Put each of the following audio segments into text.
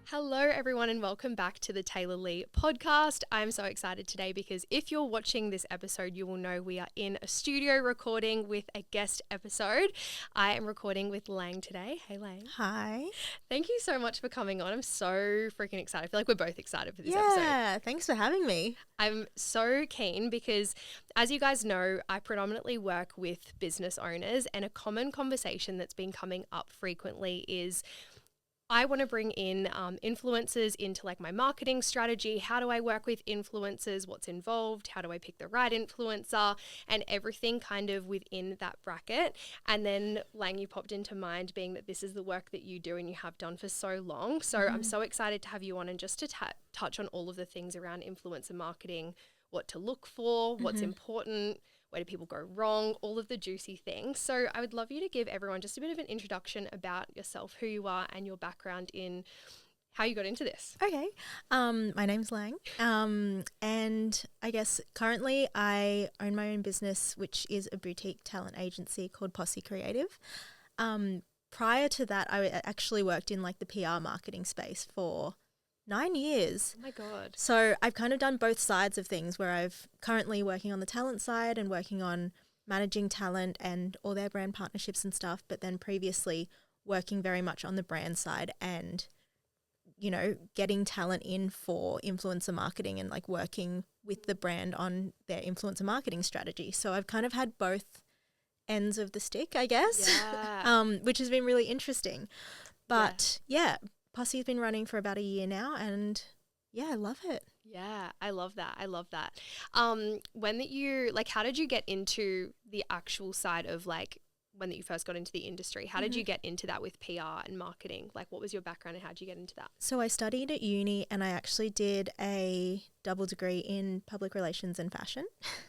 Hello, everyone, and welcome back to the Taylor Lee podcast. I'm so excited today because if you're watching this episode, you will know we are in a studio recording with a guest episode. I am recording with Lang today. Hey, Lang. Hi. Thank you so much for coming on. I'm so freaking excited. I feel like we're both excited for this episode. Yeah, thanks for having me. I'm so keen because, as you guys know, I predominantly work with business owners, and a common conversation that's been coming up frequently is I want to bring in influencers into like my marketing strategy. How do I work with influencers? What's involved? How do I pick the right influencer? And everything kind of within that bracket. And then Lang, you popped into mind being that this is the work that you do and you have done for so long. So I'm so excited to have you on and just to touch on all of the things around influencer marketing, what to look for, what's important, where do people go wrong, all of the juicy things. So I would love you to give everyone just a bit of an introduction about yourself, who you are, and your background in how you got into this. Okay. My name's Lang. And I guess currently I own my own business, which is a boutique talent agency called Possee Creative. Prior to that, I actually worked in like the PR marketing space for 9 years. Oh my God. So I've kind of done both sides of things where I've currently working on the talent side and working on managing talent and all their brand partnerships and stuff, but then previously working very much on the brand side and, you know, getting talent in for influencer marketing and like working with the brand on their influencer marketing strategy. So I've kind of had both ends of the stick, I guess, which has been really interesting. But yeah, Possee's been running for about a year now and yeah, I love it. Yeah, I love that. When that you, like, how did you get into the actual side of like, when that you first got into the industry, how did you get into that with PR and marketing? Like, what was your background and how did you get into that? So I studied at uni and I actually did a double degree in public relations and fashion.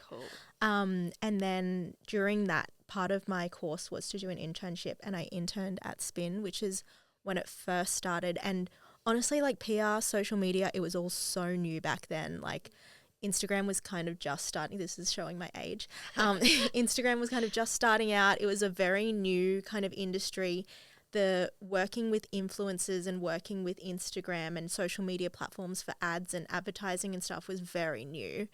Cool. And then during that, part of my course was to do an internship and I interned at Spin, which is when it first started. And honestly, like PR, social media, it was all so new back then. Like Instagram was kind of just starting. This is showing my age. Instagram was kind of just starting out. It was a very new kind of industry. The working with influencers and working with Instagram and social media platforms for ads and advertising and stuff was very new.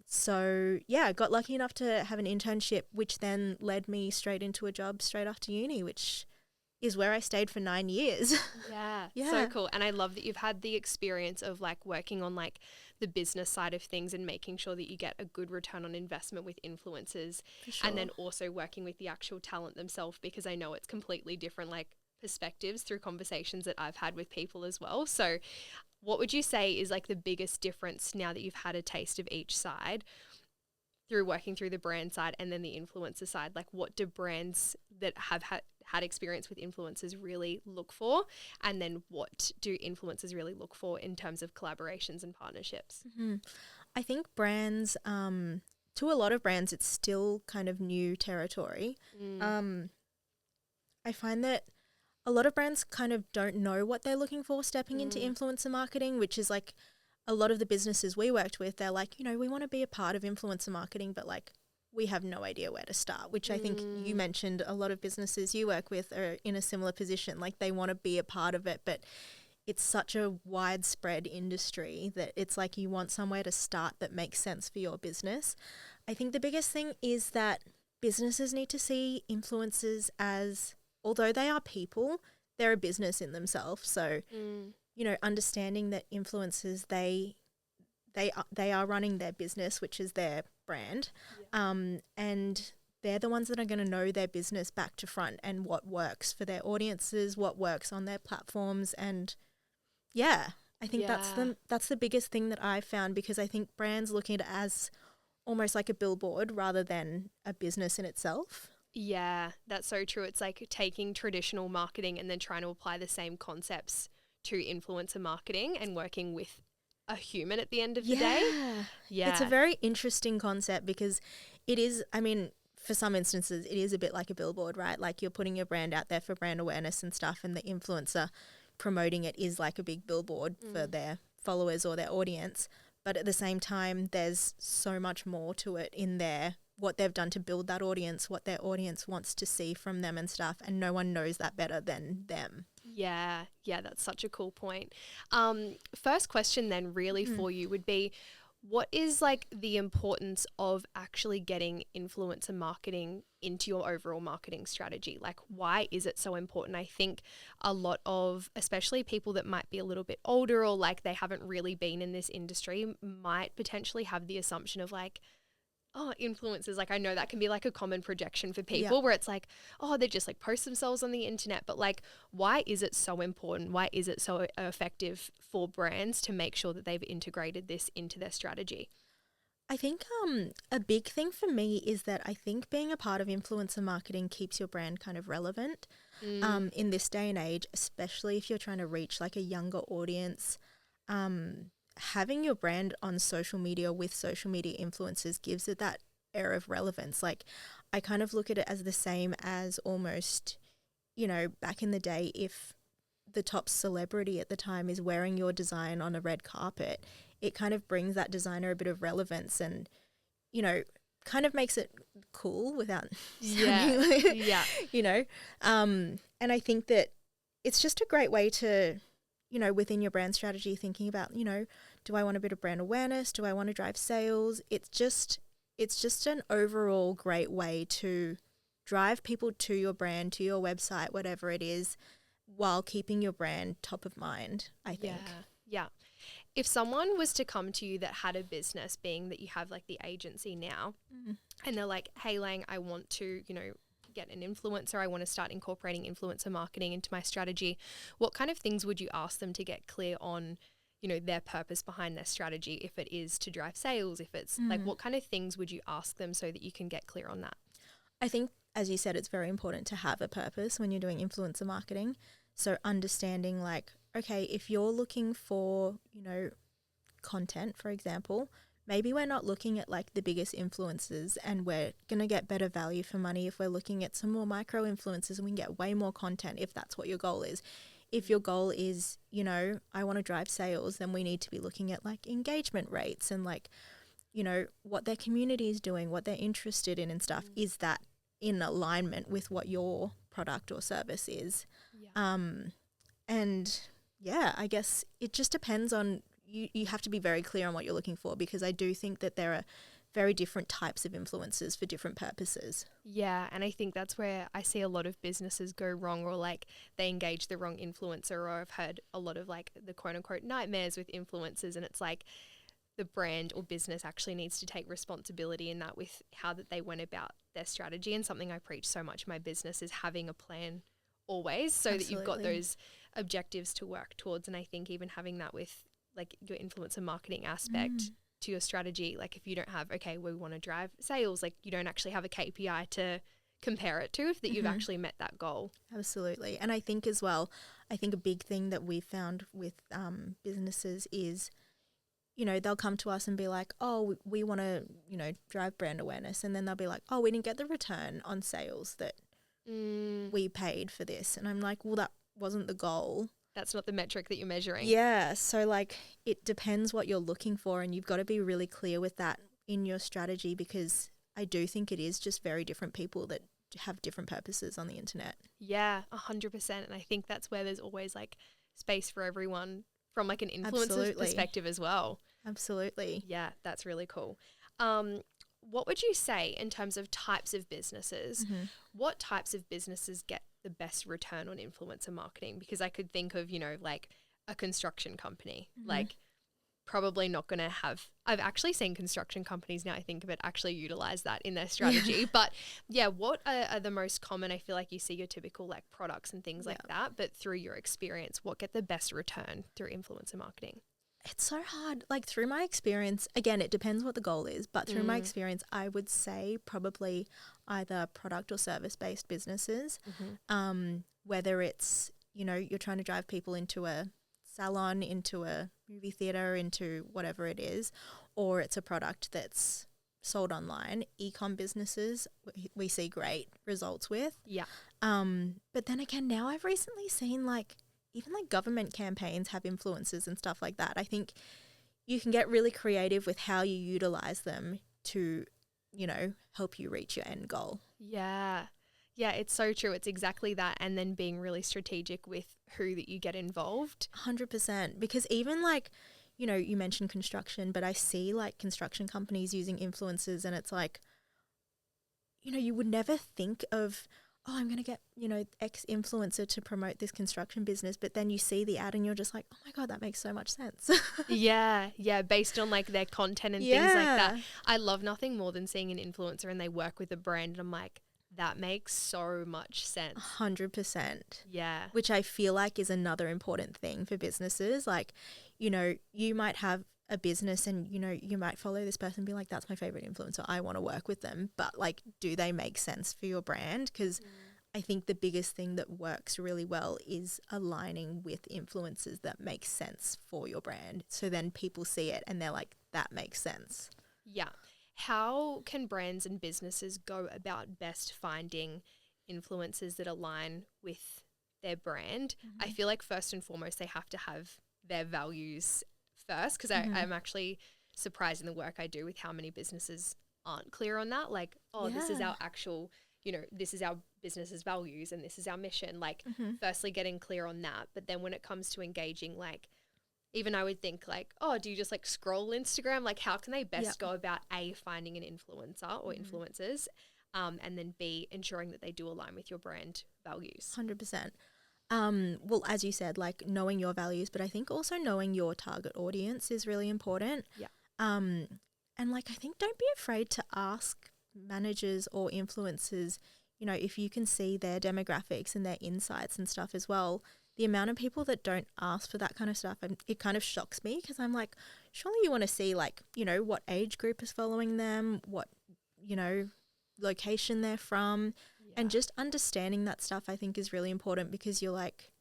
So yeah, I got lucky enough to have an internship, which then led me straight into a job straight after uni, which is where I stayed for 9 years. Yeah, so cool. And I love that you've had the experience of like working on like the business side of things and making sure that you get a good return on investment with influencers, and then also working with the actual talent themselves, because I know it's completely different like perspectives through conversations that I've had with people as well. So what would you say is like the biggest difference now that you've had a taste of each side through working through the brand side and then the influencer side? Like, what do brands that have had experience with influencers really look for, and then what do influencers really look for in terms of collaborations and partnerships? I think brands, to a lot of brands, it's still kind of new territory. I find that a lot of brands kind of don't know what they're looking for stepping into influencer marketing, which is like a lot of the businesses we worked with, they're like, you know, we want to be a part of influencer marketing, but like we have no idea where to start, which I think you mentioned a lot of businesses you work with are in a similar position. Like they want to be a part of it, but it's such a widespread industry that it's like you want somewhere to start that makes sense for your business. I think the biggest thing is that businesses need to see influencers as, although they are people, they're a business in themselves. So, you know, understanding that influencers, they are running their business, which is their brand, and they're the ones that are going to know their business back to front and what works for their audiences, what works on their platforms. And yeah, I think that's the biggest thing that I found, because I think brands look at it as almost like a billboard rather than a business in itself. Yeah, that's so true. It's like taking traditional marketing and then trying to apply the same concepts to influencer marketing and working with a human at the end of the day. Yeah. It's a very interesting concept because it is, I mean, for some instances, it is a bit like a billboard, right? Like you're putting your brand out there for brand awareness and stuff, and the influencer promoting it is like a big billboard for their followers or their audience. But at the same time, there's so much more to it in their what they've done to build that audience, what their audience wants to see from them and stuff, and no one knows that better than them. Yeah, that's such a cool point. First question then really for you would be, what is like the importance of actually getting influencer marketing into your overall marketing strategy? Like, why is it so important? I think a lot of, especially people that might be a little bit older or like they haven't really been in this industry, might potentially have the assumption of like, oh, influencers, like I know that can be like a common projection for people where it's like, oh, they just like post themselves on the internet. But like, why is it so important? Why is it so effective for brands to make sure that they've integrated this into their strategy? I think a big thing for me is that I think being a part of influencer marketing keeps your brand kind of relevant in this day and age, especially if you're trying to reach like a younger audience. Having your brand on social media with social media influencers gives it that air of relevance. Like, I kind of look at it as the same as almost, back in the day, if the top celebrity at the time is wearing your design on a red carpet, it kind of brings that designer a bit of relevance and, kind of makes it cool without sounding and I think that it's just a great way to, within your brand strategy, thinking about, do I want a bit of brand awareness? Do I want to drive sales? It's just an overall great way to drive people to your brand, to your website, whatever it is, while keeping your brand top of mind, I think. Yeah. If someone was to come to you that had a business, being that you have like the agency now, and they're like, hey, Lang, I want to, get an influencer. I want to start incorporating influencer marketing into my strategy. What kind of things would you ask them to get clear on, their purpose behind their strategy? If it is to drive sales, if it's like, what kind of things would you ask them so that you can get clear on that? I think, as you said, it's very important to have a purpose when you're doing influencer marketing. So understanding like, okay, if you're looking for, content, for example, maybe we're not looking at like the biggest influencers and we're going to get better value for money if we're looking at some more micro influencers and we can get way more content if that's what your goal is. If your goal is, I want to drive sales, then we need to be looking at like engagement rates and like, what their community is doing, what they're interested in and stuff. Is that in alignment with what your product or service is? And yeah, I guess it just depends on you have to be very clear on what you're looking for, because I do think that there are very different types of influencers for different purposes. Yeah, and I think that's where I see a lot of businesses go wrong, or like they engage the wrong influencer, or I've heard a lot of like the quote unquote nightmares with influencers, and it's like the brand or business actually needs to take responsibility in that with how that they went about their strategy. And something I preach so much in my business is having a plan always, so that you've got those objectives to work towards. And I think even having that with like your influencer marketing aspect to your strategy, like if you don't have, okay, we want to drive sales, like you don't actually have a KPI to compare it to, if that you've actually met that goal. Absolutely. And I think as well, I think a big thing that we've found with businesses is, they'll come to us and be like, oh, we want to, drive brand awareness. And then they'll be like, oh, we didn't get the return on sales that we paid for this. And I'm like, well, that wasn't the goal. That's not the metric that you're measuring. Yeah. So like it depends what you're looking for, and you've got to be really clear with that in your strategy, because I do think it is just very different people that have different purposes on the internet. Yeah, 100%. And I think that's where there's always like space for everyone from like an influencer's perspective as well. Absolutely. Yeah, that's really cool. What would you say in terms of types of businesses? What types of businesses get the best return on influencer marketing? Because I could think of, like a construction company, like probably not going to have, I've actually seen construction companies now I think of it actually utilize that in their strategy. But yeah, what are the most common? I feel like you see your typical like products and things like that, but through your experience, what get the best return through influencer marketing? It's so hard. Like through my experience, again, it depends what the goal is, but through my experience, I would say probably either product or service-based businesses, whether it's, you're trying to drive people into a salon, into a movie theater, into whatever it is, or it's a product that's sold online. E-com businesses, we see great results with. Yeah. But then again, now I've recently seen like, even like government campaigns have influencers and stuff like that. I think you can get really creative with how you utilize them to help you reach your end goal. Yeah. Yeah, it's so true. It's exactly that. And then being really strategic with who that you get involved. 100%. Because even like, you mentioned construction, but I see like construction companies using influencers, and it's like, you would never think of, oh, I'm going to get, X influencer to promote this construction business. But then you see the ad and you're just like, oh my God, that makes so much sense. Yeah. Based on like their content and things like that. I love nothing more than seeing an influencer and they work with a brand and I'm like, that makes so much sense. 100%. Yeah. Which I feel like is another important thing for businesses. Like, you might have a business and, you might follow this person and be like, that's my favorite influencer, I want to work with them. But like, do they make sense for your brand? Because I think the biggest thing that works really well is aligning with influencers that make sense for your brand. So then people see it and they're like, that makes sense. Yeah. How can brands and businesses go about best finding influencers that align with their brand? I feel like first and foremost, they have to have their values first, because I'm actually surprised in the work I do with how many businesses aren't clear on that. Like, this is our actual, this is our business's values and this is our mission. Like, firstly, getting clear on that. But then when it comes to engaging, like, even I would think like, do you just like scroll Instagram? Like, how can they best go about A, finding an influencer or influencers, and then B, ensuring that they do align with your brand values? 100%. Well, as you said, like knowing your values, but I think also knowing your target audience is really important. Yeah. And like, I think don't be afraid to ask managers or influencers, if you can see their demographics and their insights and stuff as well. The amount of people that don't ask for that kind of stuff, and it kind of shocks me because I'm like, surely you want to see like, what age group is following them, what, location they're from. And just understanding that stuff I think is really important, because you're like,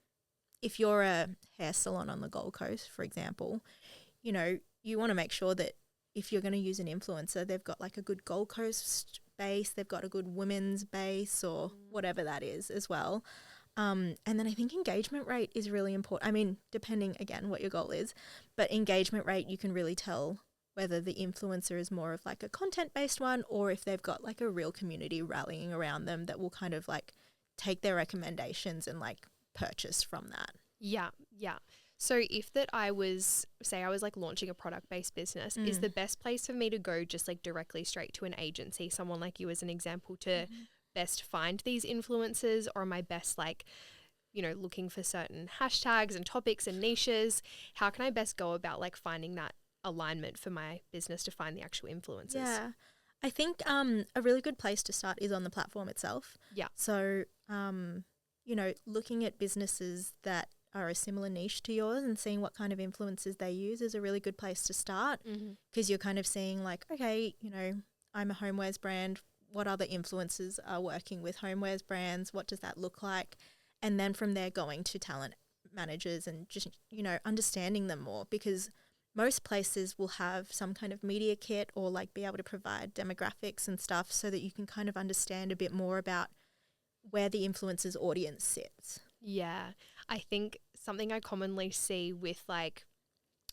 if you're a hair salon on the Gold Coast, for example, you want to make sure that if you're going to use an influencer, they've got like a good Gold Coast base, they've got a good women's base or whatever that is as well. And then I think engagement rate is really important. I mean, depending, again, what your goal is, but engagement rate, you can really tell whether the influencer is more of like a content-based one, or if they've got like a real community rallying around them that will kind of like take their recommendations and like purchase from that. Yeah. So if that I was like launching a product-based business, is the best place for me to go just like directly straight to an agency, someone like you as an example, to best find these influencers, or am I best like, looking for certain hashtags and topics and niches? How can I best go about like finding that alignment for my business to find the actual influencers? Yeah. I think a really good place to start is on the platform itself. Yeah. So, looking at businesses that are a similar niche to yours and seeing what kind of influencers they use is a really good place to start, because you're kind of seeing like, okay, I'm a homewares brand. What other influencers are working with homewares brands? What does that look like? And then from there going to talent managers and just, understanding them more, because most places will have some kind of media kit or like be able to provide demographics and stuff so that you can kind of understand a bit more about where the influencer's audience sits. Yeah. I think something I commonly see with like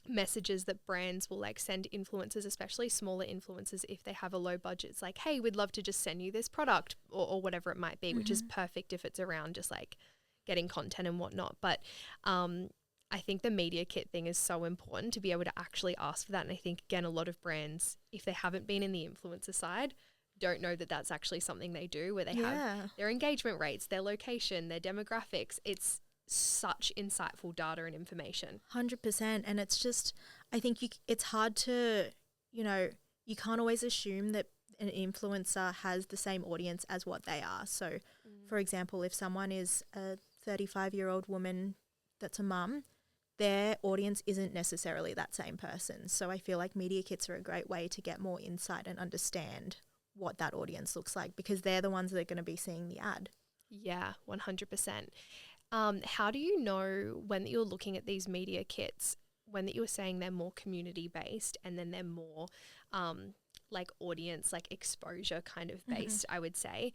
messages that brands will like send influencers, especially smaller influencers, if they have a low budget, it's like, hey, we'd love to just send you this product or whatever it might be, which is perfect if it's around just like getting content and whatnot. But I think the media kit thing is so important to be able to actually ask for that. And I think, again, a lot of brands, if they haven't been in the influencer side, don't know that that's actually something they do, where they have their engagement rates, their location, their demographics. It's such insightful data and information. 100%. And it's just, I think it's hard to, you can't always assume that an influencer has the same audience as what they are. So, for example, if someone is a 35-year-old woman that's a mum, their audience isn't necessarily that same person. So I feel like media kits are a great way to get more insight and understand what that audience looks like, because they're the ones that are going to be seeing the ad. Yeah, 100%. How do you know when that you're looking at these media kits, when that you're saying they're more community-based and then they're more like audience, like exposure kind of based, I would say.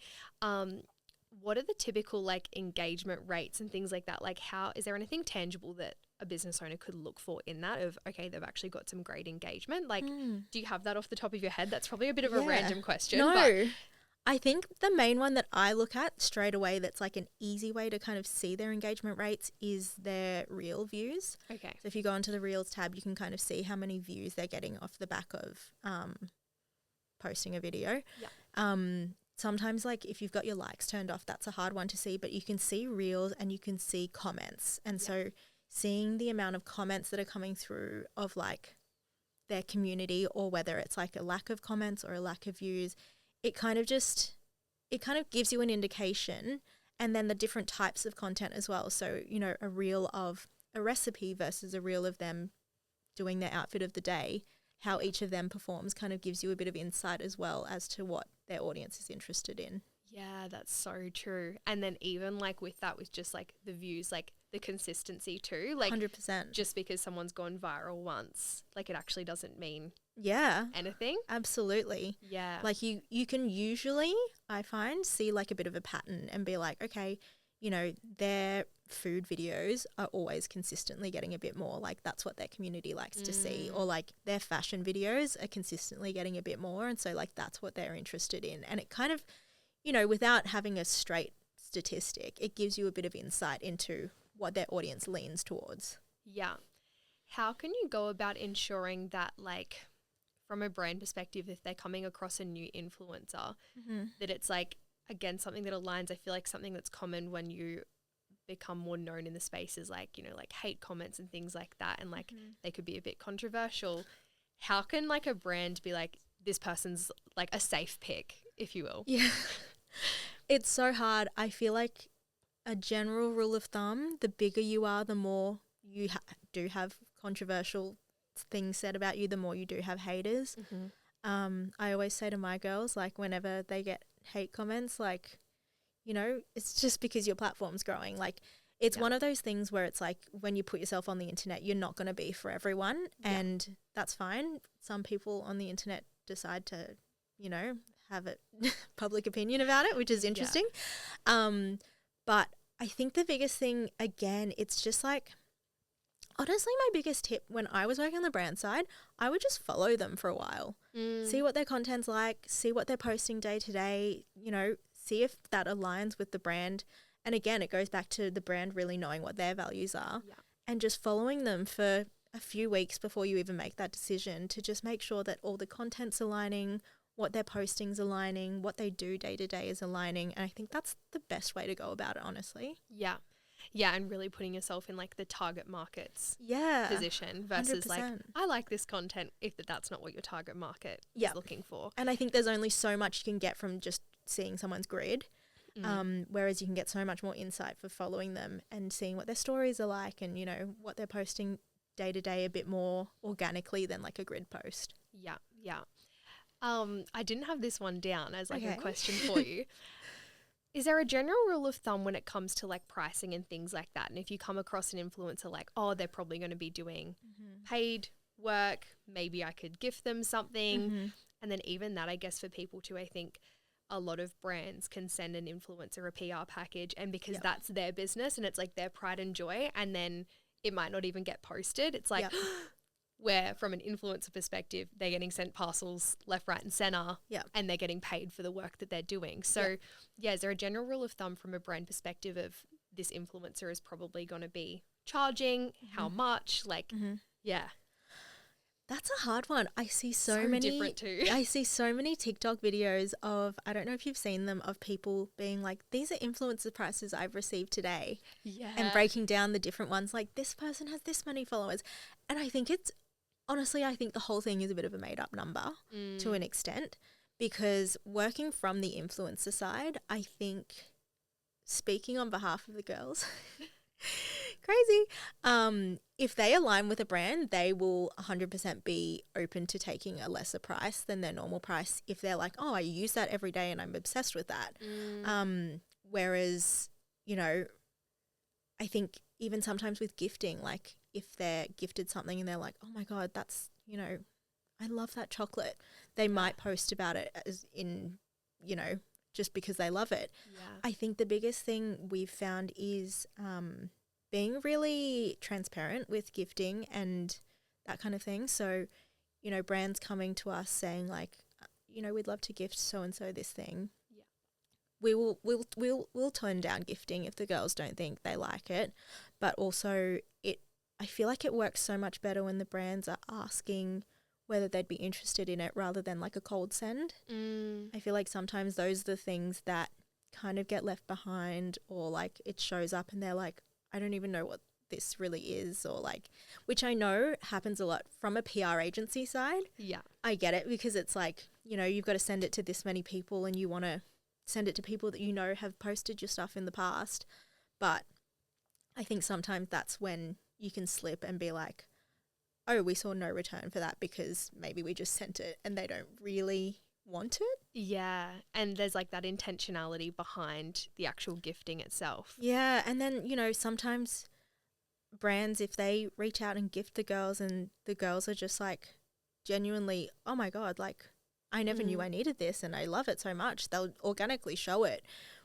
what are the typical like engagement rates and things like that? Like how, is there anything tangible that a business owner could look for in that of, okay, they've actually got some great engagement? Like, do you have that off the top of your head? That's probably a bit of a random question. No. But I think the main one that I look at straight away that's like an easy way to kind of see their engagement rates is their reel views. okay. So if you go onto the reels tab, you can kind of see how many views they're getting off the back of posting a video. Yeah. Sometimes like if you've got your likes turned off, that's a hard one to see, but you can see reels and you can see comments. And so seeing the amount of comments that are coming through of like their community, or whether it's like a lack of comments or a lack of views, it kind of gives you an indication. And then the different types of content as well. So, you know, a reel of a recipe versus a reel of them doing their outfit of the day, how each of them performs kind of gives you a bit of insight as well as to what their audience is interested in. Yeah, that's so true. And then even like with that, with just like the views, like the consistency too, like 100%. just because someone's gone viral once, like it actually doesn't mean anything. Absolutely. Yeah. Like you can usually, I find, see like a bit of a pattern and be like, okay, you know, their food videos are always consistently getting a bit more, like that's what their community likes to see, or like their fashion videos are consistently getting a bit more, and so like that's what they're interested in. And it kind of, you know, without having a straight statistic, it gives you a bit of insight into what their audience leans towards. Yeah. How can you go about ensuring that, like, from a brand perspective, if they're coming across a new influencer, that it's like, again, something that aligns? I feel like something that's common when you become more known in the space is like, you know, like hate comments and things like that. And like, they could be a bit controversial. How can like a brand be like, this person's like a safe pick, if you will? Yeah. It's so hard. I feel like a general rule of thumb, the bigger you are, the more you do have controversial things said about you, the more you do have haters. I always say to my girls, like whenever they get hate comments, like, you know, it's just because your platform's growing. Like it's one of those things where it's like when you put yourself on the internet, you're not going to be for everyone, and that's fine. Some people on the internet decide to, you know, have a public opinion about it, which is interesting. But I think the biggest thing, again, it's just like, honestly, my biggest tip when I was working on the brand side, I would just follow them for a while, see what their content's like, see what they're posting day to day, you know, see if that aligns with the brand. And again, it goes back to the brand really knowing what their values are and just following them for a few weeks before you even make that decision, to just make sure that all the content's aligning, what they're posting's aligning, what they do day to day is aligning. And I think that's the best way to go about it, honestly. Yeah. Yeah, and really putting yourself in like the target market's position versus 100%. like, I like this content, if that's not what your target market is looking for. And I think there's only so much you can get from just seeing someone's grid, whereas you can get so much more insight for following them and seeing what their stories are like and, you know, what they're posting day to day a bit more organically than like a grid post. Yeah, yeah. I didn't have this one down as like a question for you. Is there a general rule of thumb when it comes to like pricing and things like that? And if you come across an influencer like, oh, they're probably going to be doing paid work, maybe I could gift them something. And then even that, I guess for people too, I think a lot of brands can send an influencer a PR package, and because that's their business and it's like their pride and joy, and then it might not even get posted. It's like where from an influencer perspective, they're getting sent parcels left, right and center and they're getting paid for the work that they're doing. So is there a general rule of thumb from a brand perspective of this influencer is probably going to be charging, how much, like, That's a hard one. I see so many different too. I see so many TikTok videos of, I don't know if you've seen them, of people being like, these are influencer prices I've received today. And breaking down the different ones, like this person has this many followers. And I think it's, honestly, I think the whole thing is a bit of a made up number to an extent, because working from the influencer side, I think, speaking on behalf of the girls, crazy, if they align with a brand, they will 100% be open to taking a lesser price than their normal price if they're like, oh, I use that every day and I'm obsessed with that. Whereas, you know, I think even sometimes with gifting, like if they're gifted something and they're like, oh my God, that's, you know, I love that chocolate, they might post about it as in, you know, just because they love it. Yeah. I think the biggest thing we've found is being really transparent with gifting and that kind of thing. So, you know, brands coming to us saying like, you know, we'd love to gift so and so this thing. Yeah. We'll turn down gifting if the girls don't think they like it, but also I feel like it works so much better when the brands are asking whether they'd be interested in it rather than like a cold send. I feel like sometimes those are the things that kind of get left behind, or like it shows up and they're like, I don't even know what this really is, or like, which I know happens a lot from a PR agency side. Yeah. I get it, because it's like, you know, you've got to send it to this many people and you want to send it to people that you know have posted your stuff in the past. But I think sometimes that's when you can slip and be like, oh, we saw no return for that because maybe we just sent it and they don't really want it. Yeah. And there's like that intentionality behind the actual gifting itself. Yeah. And then, you know, sometimes brands, if they reach out and gift the girls and the girls are just like genuinely, oh my God, like I never knew I needed this and I love it so much, they'll organically show it.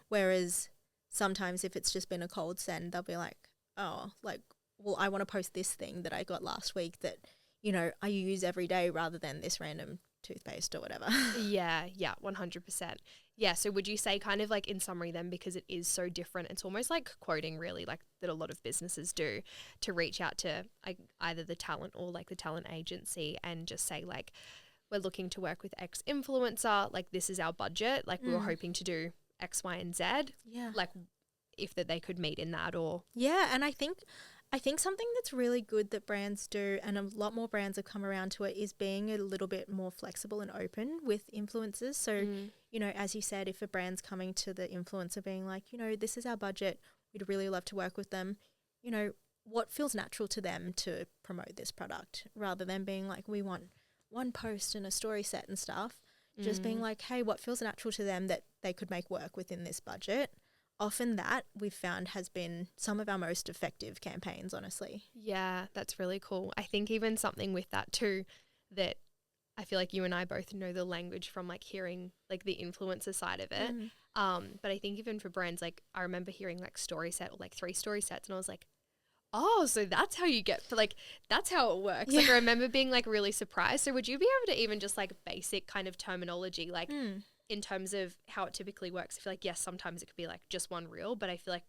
Whereas sometimes if it's just been a cold send, they'll be like, oh, like, well, I want to post this thing that I got last week that, you know, I use every day rather than this random toothpaste or whatever. Yeah, 100%. Yeah, so would you say kind of like in summary then, because it is so different, it's almost like quoting really, like that a lot of businesses do, to reach out to either the talent or like the talent agency and just say like, we're looking to work with X influencer, like this is our budget, like we were hoping to do X, Y, and Z. Yeah. Like if that they could meet in that, or yeah, and I think something that's really good that brands do, and a lot more brands have come around to it, is being a little bit more flexible and open with influencers. So, you know, as you said, if a brand's coming to the influencer being like, you know, this is our budget, we'd really love to work with them, you know, what feels natural to them to promote this product, rather than being like, we want one post and a story set and stuff. Just being like, hey, what feels natural to them that they could make work within this budget. Often that we've found has been some of our most effective campaigns, honestly. yeah, that's really cool. I think even something with that too, that I feel like you and I both know the language from like hearing like the influencer side of it. But I think even for brands, like I remember hearing like story set or like 3 story sets, and I was like, oh, so that's how you get, like that's how it works. Yeah. Like I remember being like really surprised. So would you be able to even just like basic kind of terminology, like in terms of how it typically works? I feel like, yes, sometimes it could be like just one reel, but I feel like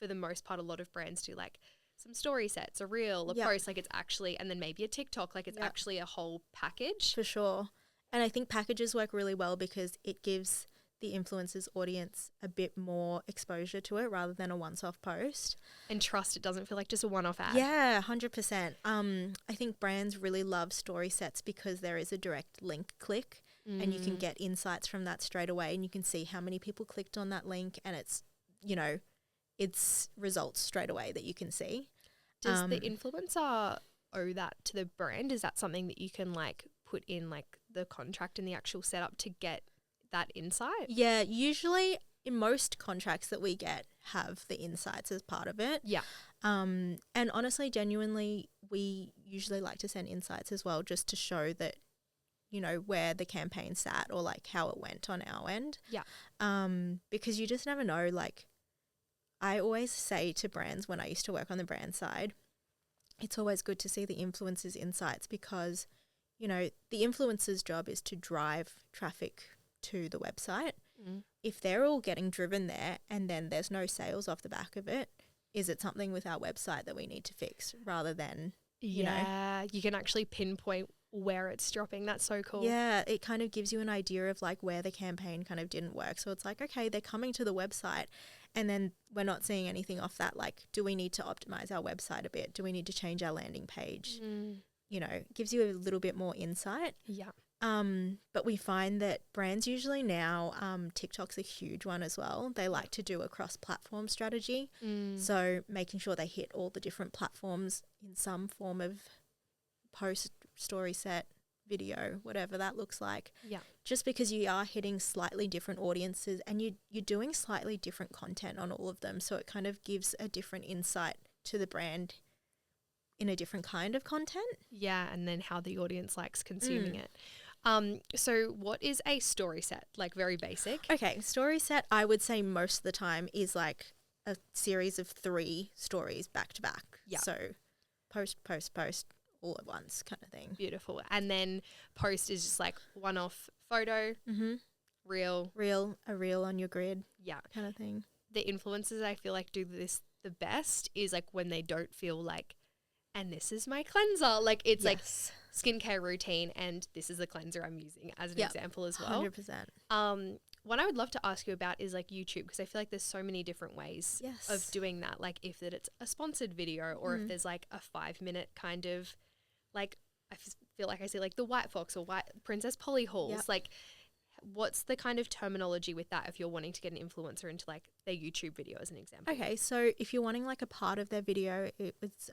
for the most part, a lot of brands do like some story sets, a reel, a post, like it's actually, and then maybe a TikTok, like it's actually a whole package. For sure. And I think packages work really well because it gives the influencer's audience a bit more exposure to it rather than a once-off post. And trust, it doesn't feel like just a one-off ad. Yeah, 100%. I think brands really love story sets because there is a direct link click and you can get insights from that straight away, and you can see how many people clicked on that link, and it's, you know, it's results straight away that you can see. Does the influencer owe that to the brand? Is that something that you can like put in like the contract and the actual setup to get that insight? Yeah, usually in most contracts that we get have the insights as part of it. Yeah. And honestly, genuinely, we usually like to send insights as well, just to show that, you know, where the campaign sat or like how it went on our end. Yeah. Because you just never know. Like I always say to brands when I used to work on the brand side, it's always good to see the influencers' insights because, you know, the influencer's job is to drive traffic to the website. If they're all getting driven there and then there's no sales off the back of it, is it something with our website that we need to fix rather than, you know? You can actually pinpoint where it's dropping. That's so cool. Yeah, it kind of gives you an idea of like where the campaign kind of didn't work. So it's like, okay, they're coming to the website and then we're not seeing anything off that. Like, do we need to optimize our website a bit? Do we need to change our landing page? You know, it gives you a little bit more insight. Yeah. But we find that brands usually now, TikTok's a huge one as well. They like to do a cross-platform strategy. So making sure they hit all the different platforms in some form of post, story set, video, whatever that looks like. Yeah. Just because you are hitting slightly different audiences and you're doing slightly different content on all of them. So it kind of gives a different insight to the brand in a different kind of content. Yeah, and then how the audience likes consuming it. So what is a story set? Like very basic. Okay, story set, I would say most of the time is like a series of 3 stories back to back. Yeah. So post, post, post all at once kind of thing. Beautiful. And then post is just like one-off photo, reel. A reel on your grid Yeah. kind of thing. The influencers I feel like do this the best is like when they don't feel like, and this is my cleanser. Like it's like skincare routine and this is the cleanser I'm using as an example as well. 100%. One I would love to ask you about is like YouTube, because I feel like there's so many different ways of doing that. Like if that it's a sponsored video or if there's like a 5-minute kind of like, I feel like I see like the White Fox or White Princess Polly hauls. Like what's the kind of terminology with that if you're wanting to get an influencer into like their YouTube video as an example? Okay, so if you're wanting like a part of their video, it's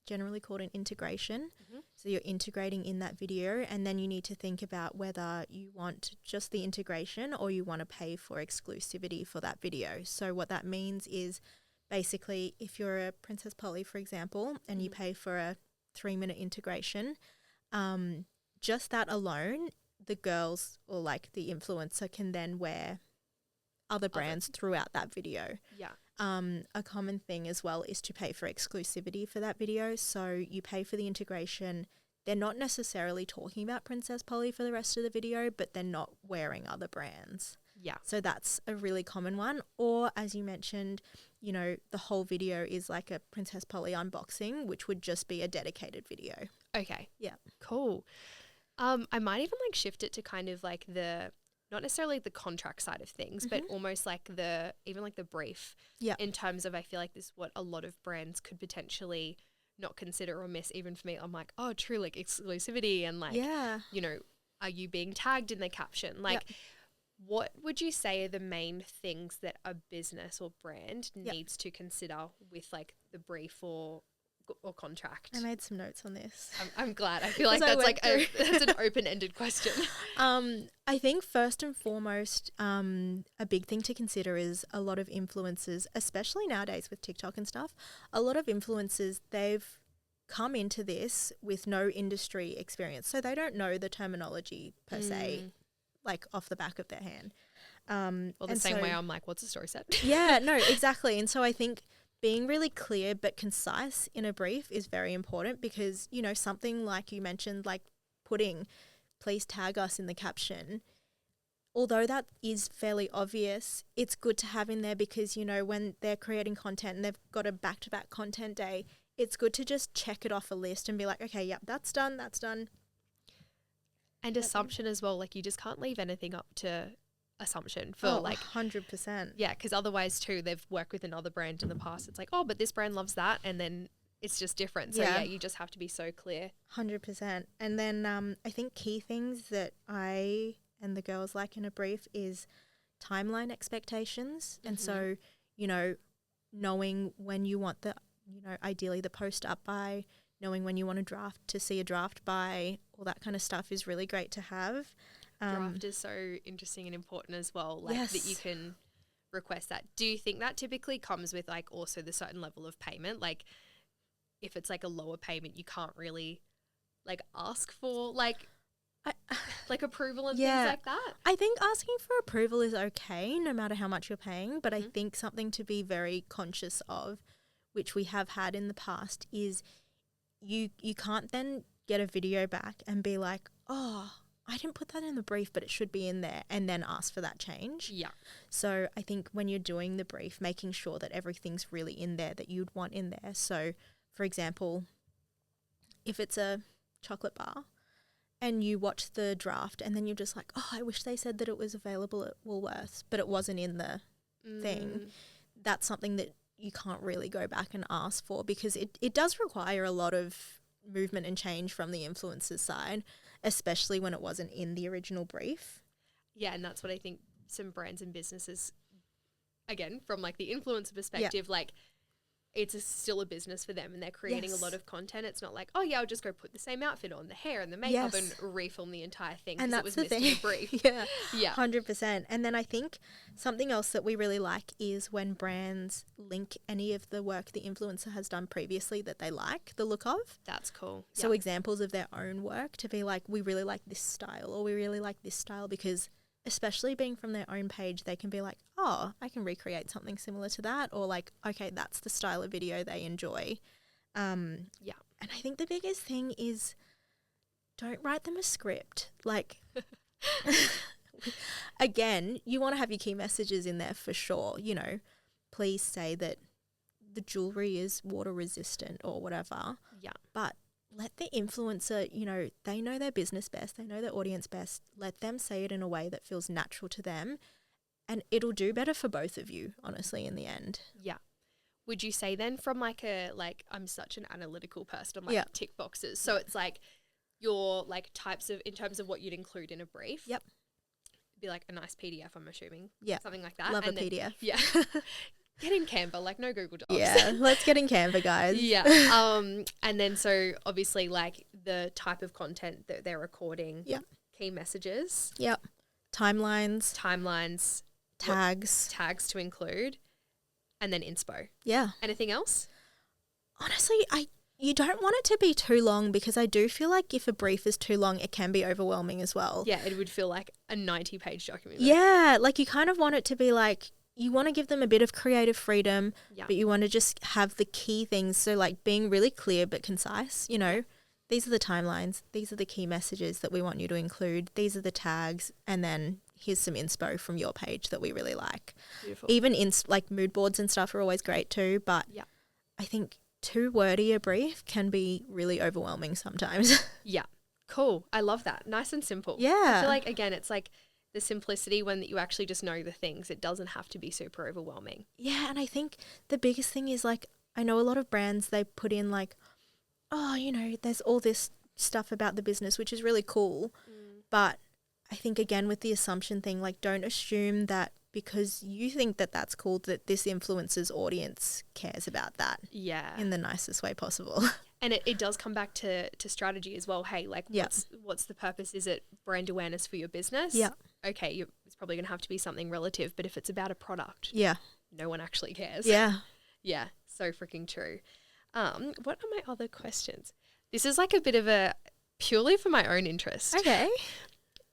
generally called an integration. So you're integrating in that video, and then you need to think about whether you want just the integration or you want to pay for exclusivity for that video. So what that means is basically if you're a Princess Polly, for example, and you pay for a 3-minute integration, just that alone, the girls or like the influencer can then wear other brands throughout that video. Yeah. A common thing as well is to pay for exclusivity for that video. So you pay for the integration. They're not necessarily talking about Princess Polly for the rest of the video, but they're not wearing other brands. Yeah. So that's a really common one. Or as you mentioned, you know, the whole video is like a Princess Polly unboxing, which would just be a dedicated video. Okay. Yeah. Cool. I might even like shift it to kind of like the, not necessarily the contract side of things, but almost like the, even like the brief. Yeah. In terms of, I feel like this is what a lot of brands could potentially not consider or miss. Even for me, I'm like, oh, true, like exclusivity and like, you know, are you being tagged in the caption? Like, what would you say are the main things that a business or brand needs to consider with like the brief or contract? I made some notes on this. I'm glad. I feel like that's like that's an open-ended question. I think first and foremost, a big thing to consider is a lot of influencers, especially nowadays with TikTok and stuff, a lot of influencers, they've come into this with no industry experience. So they don't know the terminology per se, like off the back of their hand. Well, the same way I'm like, what's a story set? Yeah, no, exactly. And so I think being really clear but concise in a brief is very important because, you know, something like you mentioned, like putting, please tag us in the caption. Although that is fairly obvious, it's good to have in there because, you know, when they're creating content and they've got a back-to-back content day, it's good to just check it off a list and be like, okay, yep, that's done, that's done. And assumption as well, like you just can't leave anything up to assumption for like 100%. Yeah, because otherwise too, they've worked with another brand in the past. It's like, oh, but this brand loves that, and then it's just different. So yeah, you just have to be so clear. 100%. And then I think key things that I and the girls like in a brief is timeline expectations. And so, you know, knowing when you want the, you know, ideally the post up by, knowing when you want to see a draft by, all that kind of stuff is really great to have. Draft is so interesting and important as well, like that you can request that. Do you think that typically comes with like also the certain level of payment? Like if it's like a lower payment, you can't really like ask for like approval and things like that? I think asking for approval is okay no matter how much you're paying, but I think something to be very conscious of, which we have had in the past, is you can't then get a video back and be like, oh, I didn't put that in the brief, but it should be in there, and then ask for that change. Yeah. So I think when you're doing the brief, making sure that everything's really in there that you'd want in there. So, for example, if it's a chocolate bar and you watch the draft and then you're just like, oh, I wish they said that it was available at Woolworths, but it wasn't in the thing, that's something that you can't really go back and ask for because it does require a lot of movement and change from the influencer's side, especially when it wasn't in the original brief. Yeah, and that's what I think some brands and businesses, again, from like the influencer perspective, like still a business for them and they're creating Yes. a lot of content. It's not like, oh yeah, I'll just go put the same outfit on, the hair and the makeup Yes. and refilm the entire thing And because that's it was the missed thing. in the brief. Yeah, Yeah. 100%. And then I think something else that we really like is when brands link any of the work the influencer has done previously that they like the look of. That's cool. So examples of their own work to be like, we really like this style or we really like this style, because especially being from their own page, they can be like, oh, I can recreate something similar to that, or like, okay, that's the style of video they enjoy. Yeah. And I think the biggest thing is don't write them a script. Like, again, you want to have your key messages in there for sure. You know, please say that the jewelry is water resistant or whatever. Yeah. But let the influencer, you know, they know their business best. They know their audience best. Let them say it in a way that feels natural to them. And it'll do better for both of you, honestly, in the end. Yeah. Would you say then from I'm such an analytical person, I'm like tick boxes. So it's like your like types of, in terms of what you'd include in a brief. Yep. Be like a nice PDF, I'm assuming. Yeah. Something like that. Love and a PDF. Yeah. Get in Canva, like no Google Docs. Yeah, let's get in Canva, guys. Yeah. And then so obviously like the type of content that they're recording. Yep. Key messages. Yep. Timelines. Tags to include. And then inspo. Yeah. Anything else? Honestly, you don't want it to be too long, because I do feel like if a brief is too long, it can be overwhelming as well. Yeah, it would feel like a 90-page document. Yeah, like you kind of want it to be like, you want to give them a bit of creative freedom, but you want to just have the key things. So like being really clear but concise, you know, these are the timelines, these are the key messages that we want you to include, these are the tags, and then here's some inspo from your page that we really like. Beautiful. Even like mood boards and stuff are always great too, but I think too wordy a brief can be really overwhelming sometimes. Yeah. Cool. I love that. Nice and simple. Yeah. I feel like, again, it's like the simplicity when you actually just know the things. It doesn't have to be super overwhelming. Yeah, and I think the biggest thing is like, I know a lot of brands, they put in like, oh, you know, there's all this stuff about the business, which is really cool. But I think, again, with the assumption thing, like don't assume that because you think that that's cool that this influencer's audience cares about that. Yeah. In the nicest way possible. And it does come back to strategy as well. Hey, like what's the purpose? Is it brand awareness for your business? Yeah. Okay, it's probably going to have to be something relative, but if it's about a product, no one actually cares. Yeah. Yeah, so freaking true. What are my other questions? This is like a bit of a purely for my own interest. Okay.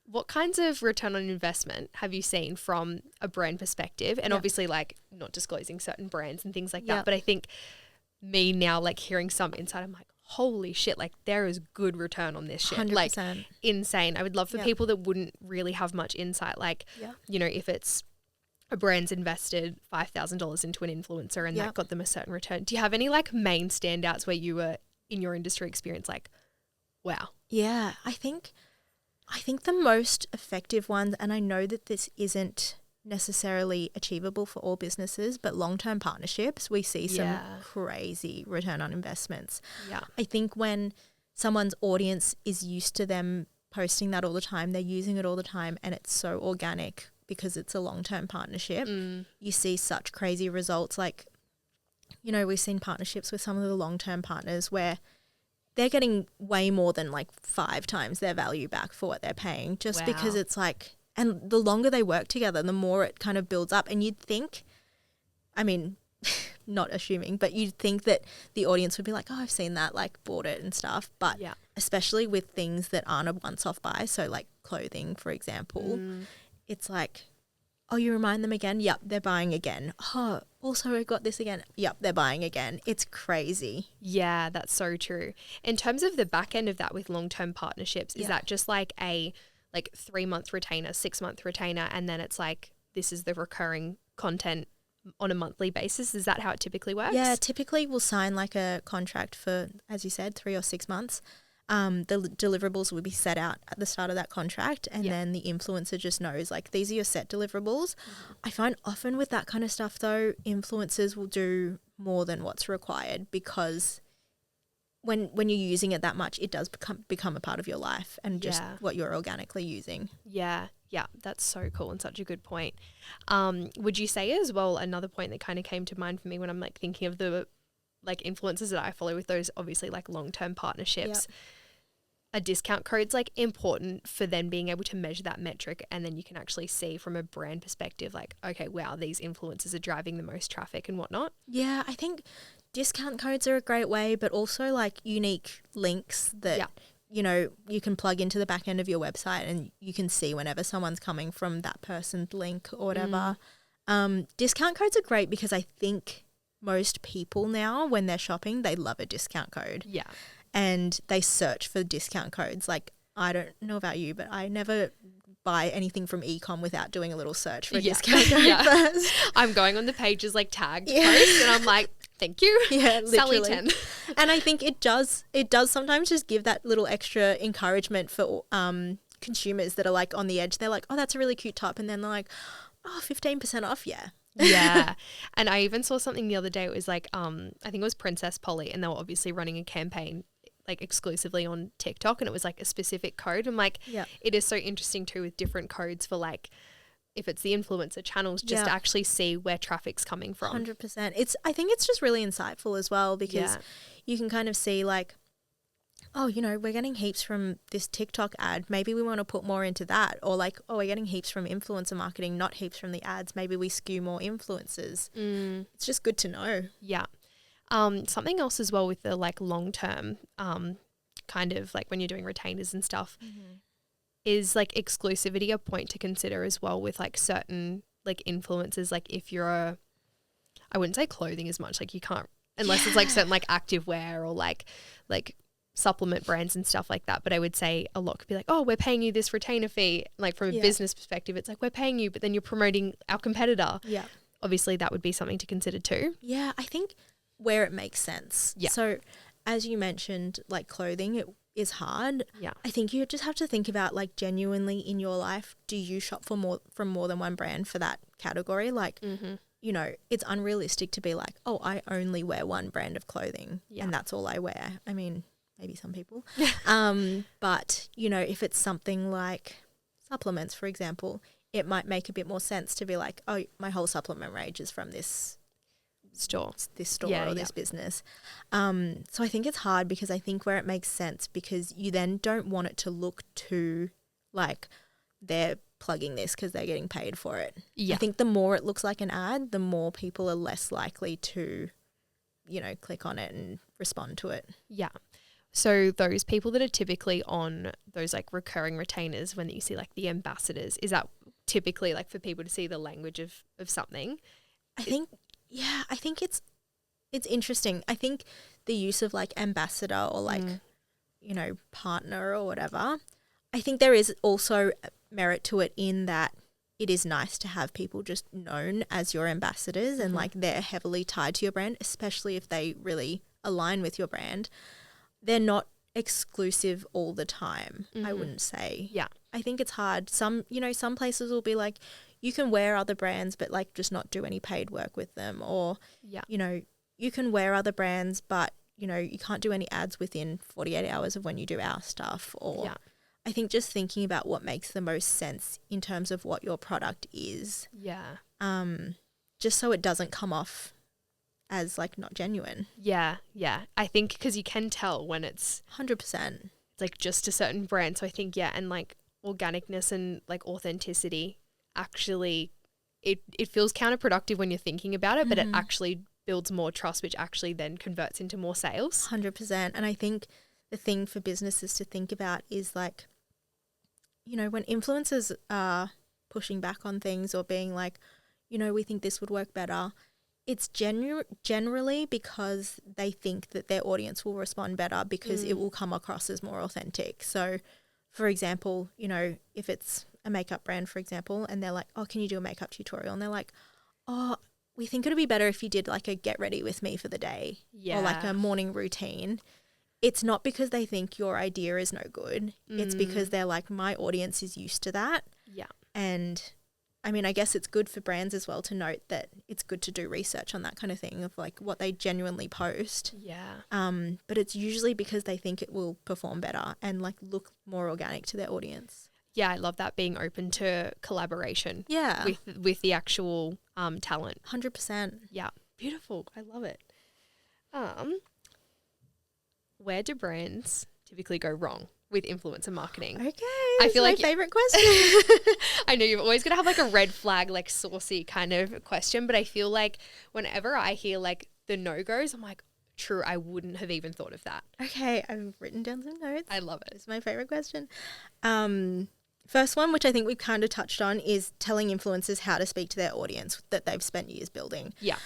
What kinds of return on investment have you seen from a brand perspective? And obviously like not disclosing certain brands and things like that, but I think me now like hearing some insight, I'm like, holy shit, like there is good return on this shit. 100%. Like insane. I would love for people that wouldn't really have much insight, like, you know, if it's a brand's invested $5,000 into an influencer and that got them a certain return. Do you have any like main standouts where you were in your industry experience like, wow? Yeah, I think the most effective ones, and I know that this isn't necessarily achievable for all businesses, but long-term partnerships, we see some crazy return on investments. Yeah. I think when someone's audience is used to them posting that all the time, they're using it all the time, and it's so organic because it's a long-term partnership, you see such crazy results. Like, you know, we've seen partnerships with some of the long-term partners where they're getting way more than like 5 times their value back for what they're paying, just because it's like, and the longer they work together, the more it kind of builds up. And you'd think, I mean, not assuming, but you'd think that the audience would be like, oh, I've seen that, like bought it and stuff. But especially with things that aren't a once-off buy, so like clothing, for example, it's like, oh, you remind them again? Yep, they're buying again. Oh, also I got this again. Yep, they're buying again. It's crazy. Yeah, that's so true. In terms of the back end of that with long-term partnerships, is that just like a 3-month retainer, 6-month retainer, and then it's like this is the recurring content on a monthly basis? Is that how it typically works? Yeah, typically we'll sign like a contract for, as you said, 3 or 6 months. The deliverables will be set out at the start of that contract, and then the influencer just knows like these are your set deliverables. I find often with that kind of stuff though, influencers will do more than what's required, because when you're using it that much, it does become a part of your life and just what you're organically using. Yeah, that's so cool and such a good point. Would you say as well, another point that kind of came to mind for me when I'm like thinking of the like influencers that I follow with those obviously like long-term partnerships, a discount code's like important for then being able to measure that metric, and then you can actually see from a brand perspective like, okay, wow, these influencers are driving the most traffic and whatnot. Yeah, I think discount codes are a great way, but also like unique links that you know, you can plug into the back end of your website and you can see whenever someone's coming from that person's link or whatever. Discount codes are great because I think most people now, when they're shopping, they love a discount code. Yeah. And they search for discount codes. Like, I don't know about you, but I never buy anything from e-com without doing a little search for a discount code first. I'm going on the pages like tagged posts and I'm like, thank you. Yeah, literally. Sally 10. And I think it does sometimes just give that little extra encouragement for consumers that are like on the edge. They're like, oh, that's a really cute top. And then they're like, oh, 15% off, yeah. Yeah. And I even saw something the other day. It was like, I think it was Princess Polly, and they were obviously running a campaign like exclusively on TikTok, and it was like a specific code. I'm like, it is so interesting too with different codes for like, if it's the influencer channels, just to actually see where traffic's coming from. 100%. I think it's just really insightful as well, because you can kind of see like, oh, you know, we're getting heaps from this TikTok ad. Maybe we want to put more into that. Or like, oh, we're getting heaps from influencer marketing, not heaps from the ads. Maybe we skew more influencers. It's just good to know. Yeah. Something else as well with the like long term, kind of like when you're doing retainers and stuff, is like exclusivity a point to consider as well with like certain like influencers. Like if you're I wouldn't say clothing as much, like you can't, unless it's like certain like active wear or like supplement brands and stuff like that. But I would say a lot could be like, oh, we're paying you this retainer fee. Like from a business perspective, it's like, we're paying you, but then you're promoting our competitor. Yeah. Obviously that would be something to consider too. Yeah, I think where it makes sense. Yeah. So as you mentioned, like clothing, it is hard. Yeah. I think you just have to think about like genuinely in your life, do you shop from more than one brand for that category? Like, you know, it's unrealistic to be like, oh, I only wear one brand of clothing and that's all I wear. I mean, maybe some people. But, you know, if it's something like supplements, for example, it might make a bit more sense to be like, oh, my whole supplement range is from this store or this business. So I think it's hard because I think where it makes sense, because you then don't want it to look too like they're plugging this because they're getting paid for it. I think the more it looks like an ad, the more people are less likely to, you know, click on it and respond to it. Yeah. So those people that are typically on those like recurring retainers, when you see like the ambassadors, is that typically like for people to see the language of something? I think it's interesting. I think the use of like ambassador or like, you know, partner or whatever, I think there is also merit to it in that it is nice to have people just known as your ambassadors and like they're heavily tied to your brand, especially if they really align with your brand. They're not exclusive all the time, I wouldn't say. Yeah. I think it's hard. Some places will be like, you can wear other brands, but like just not do any paid work with them. Or, you know, you can wear other brands, but, you know, you can't do any ads within 48 hours of when you do our stuff. Or I think just thinking about what makes the most sense in terms of what your product is. Yeah. Just so it doesn't come off as like not genuine. Yeah. Yeah. I think because you can tell when it's 100%. It's like just a certain brand. So I think, and like organicness and like authenticity actually, it feels counterproductive when you're thinking about it, but it actually builds more trust, which actually then converts into more sales. 100%. And I think the thing for businesses to think about is like, you know, when influencers are pushing back on things or being like, you know, we think this would work better, it's generally because they think that their audience will respond better because it will come across as more authentic. So, for example, you know, if it's a makeup brand, for example, and they're like, oh, can you do a makeup tutorial? And they're like, oh, we think it would be better if you did like a get ready with me for the day or like a morning routine. It's not because they think your idea is no good. It's because they're like, my audience is used to that. Yeah. And I mean, I guess it's good for brands as well to note that it's good to do research on that kind of thing of like what they genuinely post. Yeah. But it's usually because they think it will perform better and like look more organic to their audience. Yeah, I love that, being open to collaboration. Yeah. With the actual talent. 100%. Yeah. Beautiful. I love it. Where do brands typically go wrong with influencer marketing? Okay, I feel like my favorite question. I know you're always going to have like a red flag, like saucy kind of question, but I feel like whenever I hear like the no-goes, I'm like, true, I wouldn't have even thought of that. Okay, I've written down some notes. I love it. It's my favorite question. First one, which I think we've kind of touched on, is telling influencers how to speak to their audience that they've spent years building. Yeah.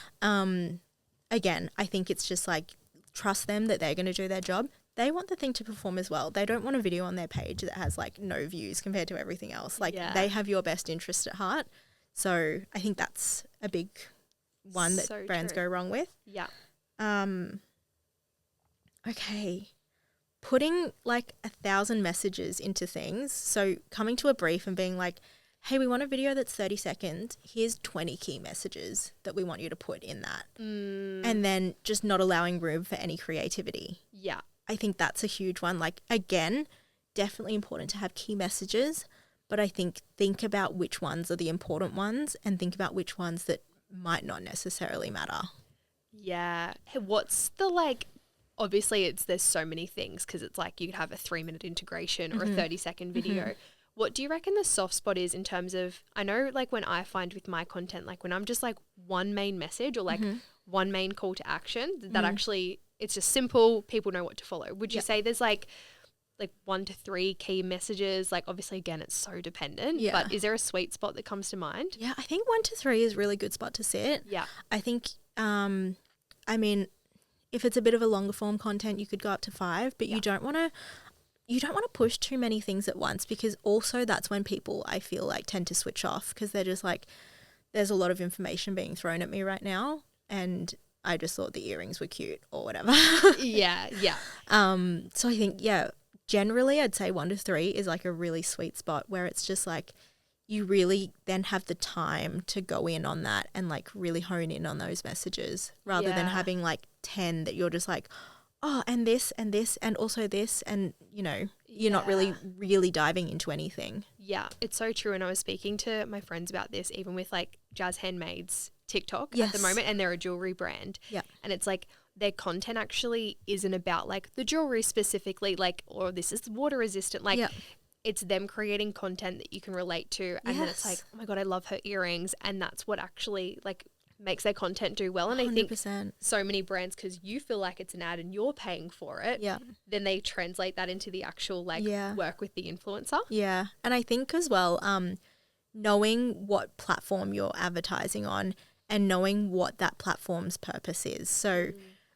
Again, I think it's just like, trust them that they're going to do their job. They want the thing to perform as well. They don't want a video on their page that has like no views compared to everything else. Like they have your best interest at heart. So I think that's a big one that brands go wrong with. Yeah. Okay. Putting like 1,000 messages into things. So coming to a brief and being like, hey, we want a video that's 30 seconds. Here's 20 key messages that we want you to put in that. And then just not allowing room for any creativity. Yeah. I think that's a huge one. Like, again, definitely important to have key messages, but I think about which ones are the important ones and think about which ones that might not necessarily matter. Yeah. Hey, what's the like, obviously there's so many things because it's like you could have a 3-minute integration or a 30-second video. What do you reckon the soft spot is in terms of, I know like when I find with my content, like when I'm just like one main message or like one main call to action, that actually it's just simple, people know what to follow. Would you say there's like 1 to 3 key messages? Like obviously again, it's so dependent, but is there a sweet spot that comes to mind? Yeah, I think 1 to 3 is a really good spot to sit. Yeah. I think, I mean, if it's a bit of a longer form content, you could go up to 5, but you don't want to push too many things at once, because also that's when people, I feel like, tend to switch off because they're just like, there's a lot of information being thrown at me right now and I just thought the earrings were cute or whatever. Yeah. So I think, generally I'd say 1 to 3 is like a really sweet spot where it's just like you really then have the time to go in on that and like really hone in on those messages rather than having like 10 that you're just like, oh, and this and this and also this, and you know, you're not really diving into anything. Yeah, it's so true. And I was speaking to my friends about this, even with like Jazz Handmaid's TikTok at the moment, and they're a jewelry brand. Yeah. And it's like their content actually isn't about like the jewelry specifically, like, or this is water resistant. Like it's them creating content that you can relate to. And then it's like, oh my God, I love her earrings. And that's what actually like makes their content do well. And 100%. I think so many brands, because you feel like it's an ad and you're paying for it, then they translate that into the actual like work with the influencer. Yeah. And I think as well, knowing what platform you're advertising on and knowing what that platform's purpose is. So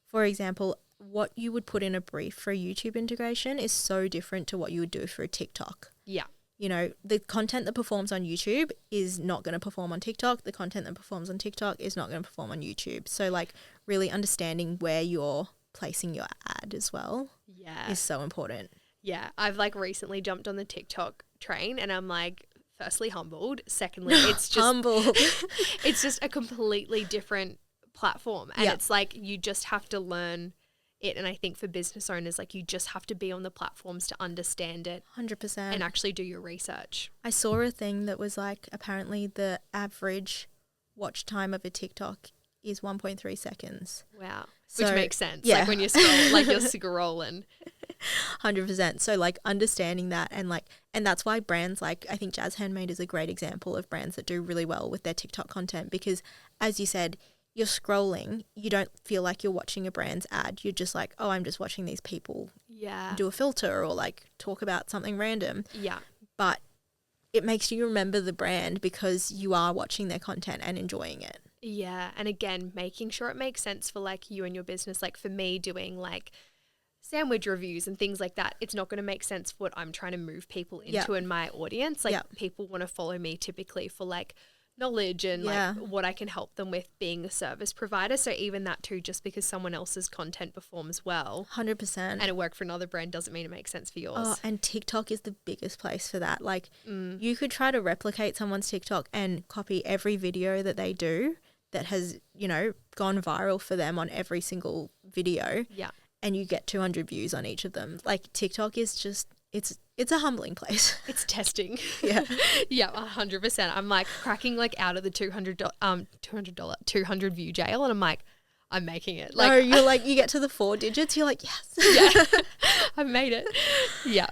for example, what you would put in a brief for a YouTube integration is so different to what you would do for a TikTok. Yeah. You know, the content that performs on YouTube is not going to perform on TikTok. The content that performs on TikTok is not going to perform on YouTube. So like really understanding where you're placing your ad as well is so important. Yeah. I've like recently jumped on the TikTok train and I'm like, firstly humbled. Secondly, it's just humbled. It's just a completely different platform. And it's like you just have to learn it. And I think for business owners, like you just have to be on the platforms to understand it 100% and actually do your research. I saw a thing that was like apparently the average watch time of a TikTok is 1.3 seconds. Wow. So, which makes sense. Like when you're scrolling. 100%. So like understanding that and that's why brands like, I think Jazz Handmade is a great example of brands that do really well with their TikTok content, because as you said, you're scrolling, you don't feel like you're watching a brand's ad. You're just like, oh, I'm just watching these people do a filter or like talk about something random. Yeah. But it makes you remember the brand because you are watching their content and enjoying it. Yeah. And again, making sure it makes sense for like you and your business. Like for me doing like sandwich reviews and things like that, it's not going to make sense for what I'm trying to move people into in my audience. Like people want to follow me typically for like knowledge and like what I can help them with being a service provider. So even that too, just because someone else's content performs well 100% and it worked for another brand doesn't mean it makes sense for yours. Oh, and TikTok is the biggest place for that. Like you could try to replicate someone's TikTok and copy every video that they do that has, you know, gone viral for them on every single video. Yeah. And you get 200 views on each of them. Like TikTok is just, it's a humbling place. It's testing. Yeah. Yeah, 100%. I'm like cracking like out of the $200 view jail and I'm like, I'm making it. No, you're like, you get to the 4 digits, you're like, yes. Yeah, I've made it. Yeah.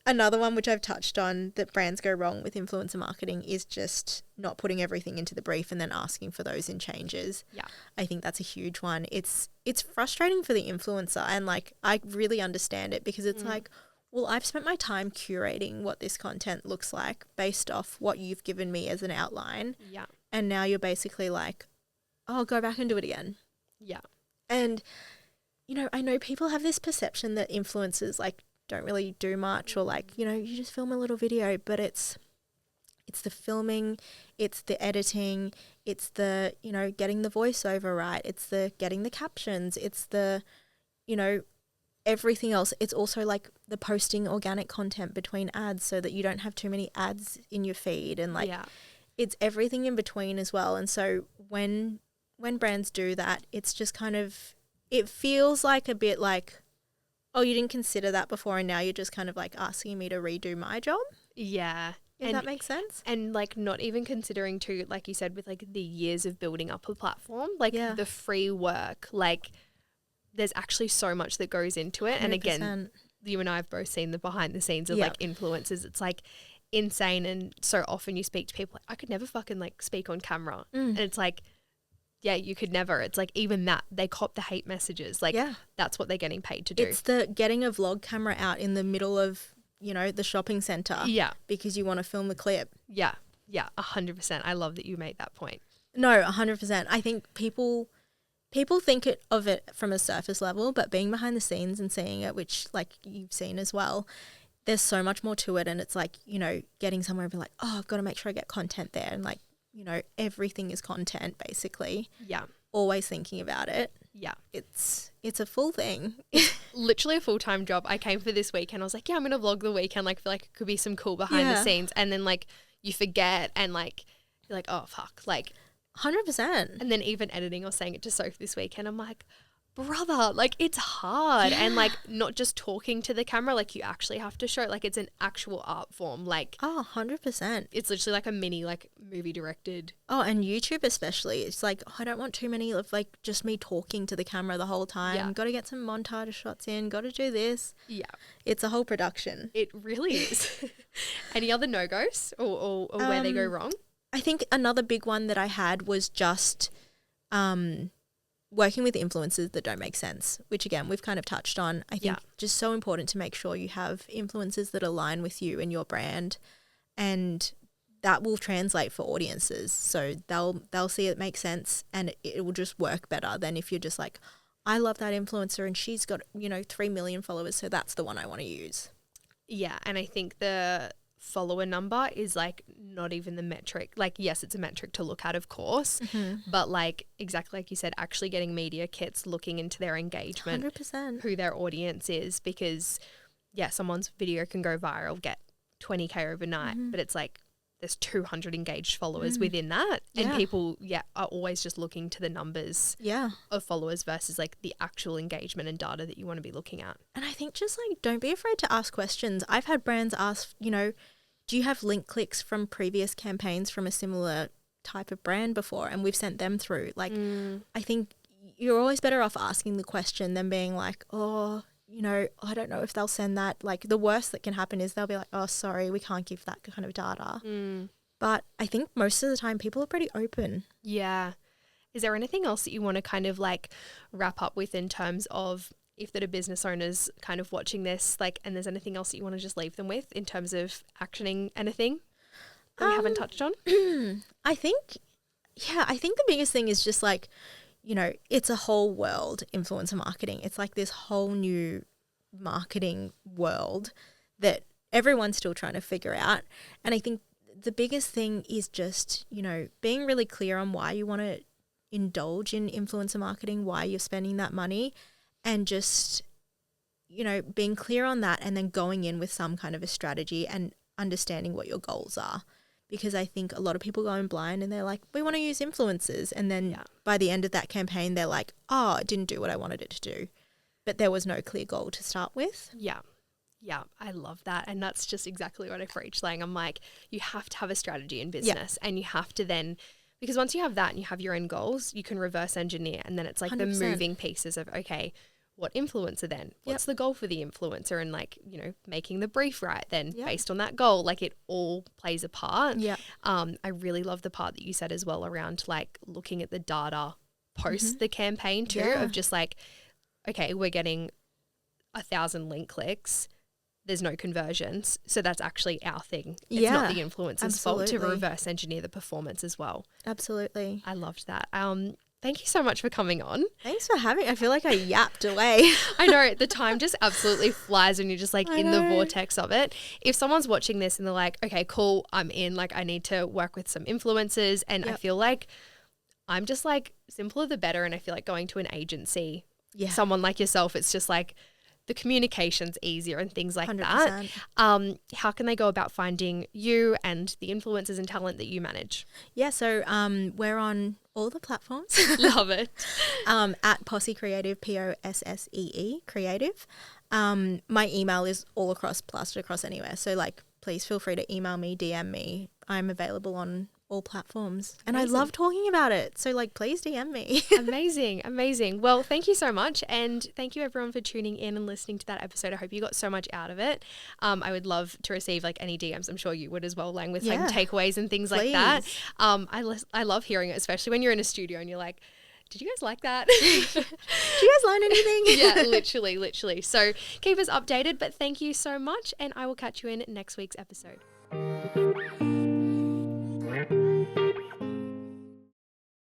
Another one which I've touched on that brands go wrong with influencer marketing is just not putting everything into the brief and then asking for those in changes. Yeah. I think that's a huge one. It's frustrating for the influencer, and like I really understand it because it's like, well, I've spent my time curating what this content looks like based off what you've given me as an outline. Yeah. And now you're basically like, oh, go back and do it again. Yeah. And, you know, I know people have this perception that influencers like don't really do much, or like, you know, you just film a little video, but it's the filming, it's the editing, it's the, you know, getting the voiceover right, it's the getting the captions, it's the, you know, everything else. It's also like the posting organic content between ads so that you don't have too many ads in your feed, and like it's everything in between as well. And so when brands do that, it's just kind of, it feels like a bit like, oh, you didn't consider that before and now you're just kind of like asking me to redo my job. Yeah. If that makes sense. And like not even considering too, like you said, with like the years of building up a platform, like the free work, like there's actually so much that goes into it. 100%. And again, you and I have both seen the behind the scenes of like influencers. It's like insane. And so often you speak to people like, I could never fucking like speak on camera. And it's like, yeah, you could never. It's like even that, they cop the hate messages. Like that's what they're getting paid to do. It's the getting a vlog camera out in the middle of, you know, the shopping centre. Yeah. Because you want to film the clip. Yeah. Yeah. 100%. I love that you made that point. No, 100%. I think people think of it from a surface level, but being behind the scenes and seeing it, which like you've seen as well, there's so much more to it. And it's like, you know, getting somewhere and be like, oh, I've got to make sure I get content there. And like, you know, everything is content basically. Yeah. Always thinking about it. Yeah. It's a full thing. Literally a full-time job. I came for this weekend. I was like, yeah, I'm going to vlog the weekend. Like, feel like it could be some cool behind the scenes. And then like you forget and like, you're like, oh fuck. Like 100%. And then even editing or saying it to Soph this weekend, I'm like, brother, like it's hard. And like not just talking to the camera, like you actually have to show, like it's an actual art form. Like 100%. It's literally like a mini like movie directed. Oh, and YouTube especially. It's like, I don't want too many of like just me talking to the camera the whole time. Yeah. Got to get some montage shots in. Got to do this. Yeah. It's a whole production. It really is. Any other no-goes or where they go wrong? I think another big one that I had was just working with influencers that don't make sense, which again, we've kind of touched on. I think just so important to make sure you have influencers that align with you and your brand, and that will translate for audiences. So they'll see it makes sense, and it will just work better than if you're just like, I love that influencer and she's got, 3 million followers, so that's the one I want to use. Yeah, and I think the follower number is like not even the metric. Like, yes, it's a metric to look at, of course, but like exactly like you said, actually getting media kits, looking into their engagement, 100%. who their audience is, because someone's video can go viral, get 20K overnight, but it's like there's 200 engaged followers within that, and people are always just looking to the numbers of followers versus like the actual engagement and data that you want to be looking at. And I think just like don't be afraid to ask questions. I've had brands ask, do you have link clicks from previous campaigns from a similar type of brand before? And we've sent them through. Like I think you're always better off asking the question than being like, oh, I don't know if they'll send that. Like the worst that can happen is they'll be like, oh, sorry, we can't give that kind of data. But I think most of the time people are pretty open. Yeah. Is there anything else that you want to kind of like wrap up with in terms of if that are business owners kind of watching this, like, and there's anything else that you want to just leave them with in terms of actioning anything that we haven't touched on? I think the biggest thing is just like, it's a whole world, influencer marketing. It's like this whole new marketing world that everyone's still trying to figure out. And I think the biggest thing is just, being really clear on why you want to indulge in influencer marketing, why you're spending that money, and just, being clear on that and then going in with some kind of a strategy and understanding what your goals are. Because I think a lot of people go in blind and they're like, we want to use influencers. And then by the end of that campaign, they're like, oh, it didn't do what I wanted it to do. But there was no clear goal to start with. Yeah. Yeah, I love that. And that's just exactly what I preach. Like, I'm like, you have to have a strategy in business and you have to then Because once you have that and you have your own goals, you can reverse engineer, and then it's like 100%. the moving pieces of, okay, what influencer then? What's the goal for the influencer? And like, you know, making the brief right then based on that goal. Like it all plays a part. Yeah. I really love the part that you said as well around like looking at the data post the campaign too, of just like, okay, we're getting 1,000 link clicks. There's no conversions. So that's actually our thing. It's not the influencer's fault to reverse engineer the performance as well. Absolutely. I loved that. Thank you so much for coming on. Thanks for having me. I feel like I yapped away. I know. The time just absolutely flies when you're just like in the vortex of it. If someone's watching this and they're like, okay, cool, I'm in. Like I need to work with some influencers. And I feel like I'm just like simpler the better. And I feel like going to an agency, someone like yourself, it's just like the communication's easier and things like 100%. That. How can they go about finding you and the influencers and talent that you manage? Yeah, so we're on all the platforms. Love it. At Possee Creative, Possee Creative. My email is all across, plastered across anywhere. So like, please feel free to email me, DM me. I'm available on all platforms. And I love talking about it. So like, please DM me. Amazing. Well, thank you so much. And thank you everyone for tuning in and listening to that episode. I hope you got so much out of it. I would love to receive like any DMs. I'm sure you would as well, Lang, with like takeaways and things like that. I love hearing it, especially when you're in a studio and you're like, did you guys like that? Did you guys learn anything? Yeah, literally. So keep us updated, but thank you so much. And I will catch you in next week's episode.